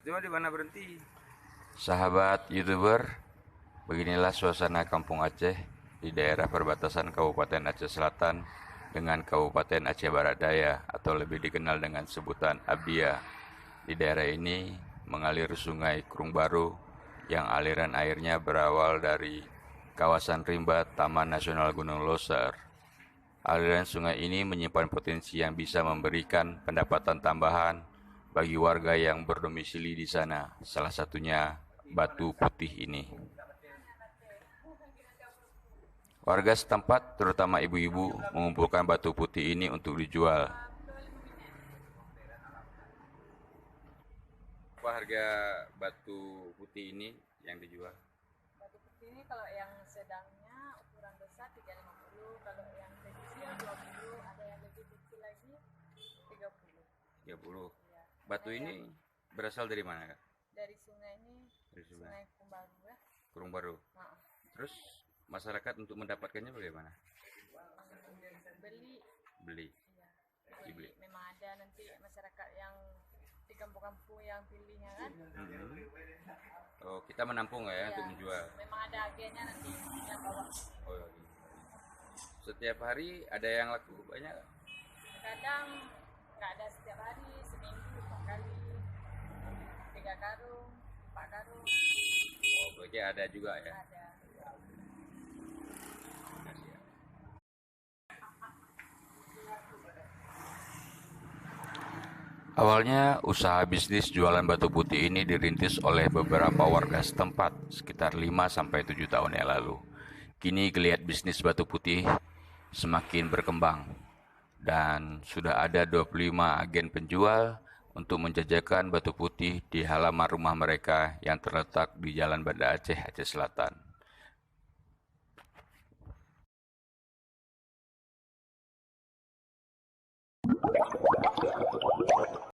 Cuma di mana berhenti? Sahabat YouTuber, beginilah suasana Kampung Aceh di daerah perbatasan Kabupaten Aceh Selatan dengan Kabupaten Aceh Barat Daya atau lebih dikenal dengan sebutan Abia. Di daerah ini mengalir Sungai Krung Baru yang aliran airnya berawal dari kawasan rimba Taman Nasional Gunung Loser. Aliran sungai ini menyimpan potensi yang bisa memberikan pendapatan tambahan bagi warga yang berdomisili di sana, salah satunya Batu Putih ini. Warga setempat, terutama ibu-ibu, mengumpulkan batu putih ini untuk dijual. Apa harga batu putih ini yang dijual? Batu putih ini kalau yang sedangnya ukuran besar 350, kalau yang kecil 20, ada yang lebih kecil lagi 30. 30. Ya. Batu ini berasal dari mana, Kak? Dari sungai ini, Dari sungai Kumbaru ya. Krung Baru. Nah, Terus masyarakat untuk mendapatkannya bagaimana? beli, Beli. ya, Dibeli. memang ada nanti masyarakat yang di kampung-kampung yang pilihnya kan. Oh, kita menampung ya, Ya, untuk menjual. memang ada agennya nanti yang bawa. Oh, iya. Setiap hari ada yang laku banyak? Kadang nggak ada setiap hari, seminggu 4 kali, 3 karung, 4 karung, Oh, berarti ada juga ya. ada. Awalnya, usaha bisnis jualan batu putih ini dirintis oleh beberapa warga setempat sekitar 5-7 tahun yang lalu. Kini geliat bisnis batu putih semakin berkembang dan sudah ada 25 agen penjual untuk menjajakan batu putih di halaman rumah mereka yang terletak di Jalan Banda Aceh, Aceh Selatan.